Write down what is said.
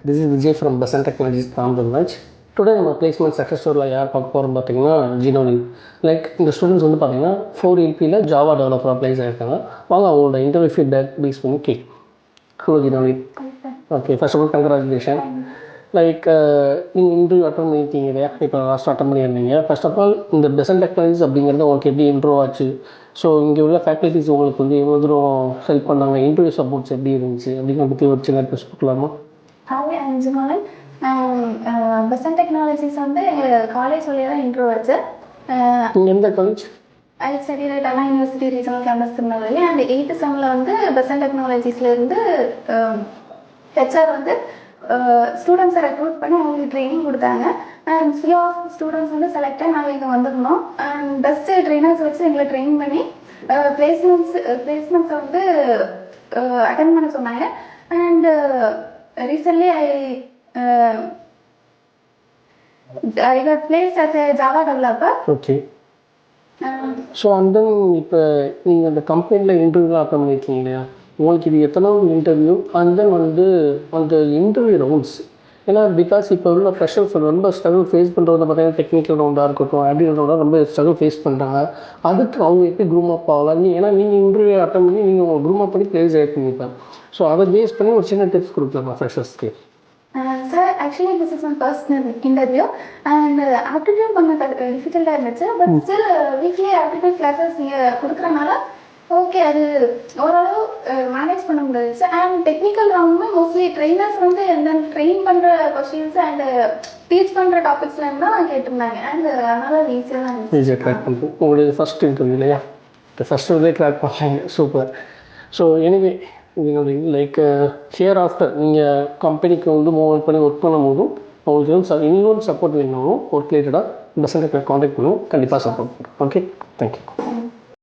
This is Vijay from Basant Technologies, Tamil. Today நம்ம placement success story யார் பார்க்க போகிறோம் பார்த்தீங்கன்னா ஜினோனி. லைக் இந்த ஸ்டூடெண்ட்ஸ் வந்து பார்த்தீங்கன்னா 4LPயில் ஜாவா டெவலப்பராக ப்ளேஸ் ஆகிருக்காங்க. வாங்க அவங்களோட இன்டர்வியூ ஃபீட்பேக் பேஸ் பண்ணி கேக். Hello Jinoni. Okay, first of all congratulation. Like நீங்கள் இன்டர்வியூ அட்டன் பண்ணியிருக்கீங்க இல்லையா? இப்போ லாஸ்ட் அட்டன் பண்ணியிருந்தீங்க. ஃபர்ஸ்ட் ஆஃப் ஆல் இந்த பெசன்ட் டெக்னாலஜிஸ் அப்படிங்கிறது உங்களுக்கு எப்படி இன்ட்ரோ ஆச்சு? ஸோ இங்கே உள்ள ஃபேக்கல்ட்டிஸ் உங்களுக்கு வந்து எவ்வளோ தூரம் ஹெல்ப் பண்ணாங்க? இன்டர்வியூ சப்போர்ட்ஸ் எப்படி இருந்துச்சு அப்படிங்கிற பற்றி ஒரு சின்ன பேச கொடுக்கலாமா? ஹாய் அஞ்சுமாலன். பெசன்ட் டெக்னாலஜிஸ் வந்து எங்கள் காலேஜ் வழியாக தான் இன்ட்ரோ வச்சு. எந்த college? I studied at Anna university regional campus Tirunelveli. And 8th செம்மில் வந்து பெசன்ட் டெக்னாலஜிஸ்லேருந்து ஹெச்ஆர் வந்து ஸ்டூடெண்ட்ஸை ரெக்ரூட் பண்ணி அவங்களுக்கு ட்ரைனிங் கொடுத்தாங்க. அண்ட் ஃபியூ ஆஃப் ஸ்டூடெண்ட்ஸ் வந்து செலக்ட் ஆகி நாங்கள் இங்கே வந்திருந்தோம். அண்ட் பெஸ்ட்டு ட்ரைனர்ஸ் வச்சு எங்களை ட்ரெயின் பண்ணி பிளேஸ்மெண்ட்ஸை வந்து அட்டன் பண்ண சொன்னாங்க. And recently I got placed as a Java developer. Okay. So அந்த இப்போ நீங்கள் அந்த கம்பெனியில் இன்டர்வியூலாம் அட்டன் பண்ணியிருக்கீங்க இல்லையா? உங்களுக்கு இது எத்தனாவது இன்டர்வியூ? அண்ட் தென் வந்து அந்த இன்டர்வியூ ரவுண்ட்ஸ், ஏன்னா பிகாஸ் இப்போ உள்ள ஃப்ரெஷர்ஸ் ரொம்ப ஸ்ட்ரகிள் ஃபேஸ் பண்ணுறது பார்த்தீங்கன்னா டெக்னிக்கல் ரவுண்டாக இருக்கட்டும், ஆப்டிகல் ரவுண்டாக ரொம்ப ஸ்ட்ரகிள் ஃபேஸ் பண்ணுறாங்க. அதுக்கு அவங்க எப்படி க்ரூம் அப் ஆகலாம்? ஏன்னா நீங்கள் இன்டர்வியூ அட்டன் பண்ணி நீங்கள் உங்கள் க்ரூம் அப் பண்ணி ப்ளேஸ் ஆகிருப்பீங்க. ஸோ அதை பேஸ் பண்ணி ஒரு சின்ன டிப்ஸ் கொடுக்கலாமா ஃப்ரெஷர்ஸ்க்கு? Sir, actually this is my first interview. And aptitude கொஞ்சம் டிஃபிகல்ட்டாக இருந்துச்சு. But still weekly aptitude classes நீங்கள் கொடுக்குறனால ஓகே, அது ஓரளவு மேனேஜ் பண்ண முடிஞ்சிச்சு. அண்ட் டெக்னிக்கல் ரவுண்டுமே மோஸ்ட்லி ட்ரெயினர்ஸ் வந்து எந்த ட்ரெயின் பண்ணுற கொஸ்டின்ஸ் அண்ட் டீச் பண்ணுற டாபிக்ஸ்லேருந்து தான் கேட்டிருந்தாங்க. அண்ட் அதனால் அது ஈஸியாக தான் இருந்துச்சு. ஈஸியாக ட்ராக் பண்ணுறது உங்களுடைய ஃபஸ்ட் இன்டர்வியூ இல்லையா? ஃபஸ்ட் இதே ட்ராக் பண்ணாங்க. Super. So anyway like here after நீங்கள் கம்பெனிக்கு வந்து மூவ் பண்ணி ஒர்க் பண்ணும் போதும் உங்களுக்கு இன்னொரு சப்போர்ட் வேணும் ஒர்க் ரிலேட்டடாக பெசன்ட் காண்டாக்ட் பண்ணுவோம். கண்டிப்பாக சப்போர்ட் பண்ணுறோம். Okay, thank you.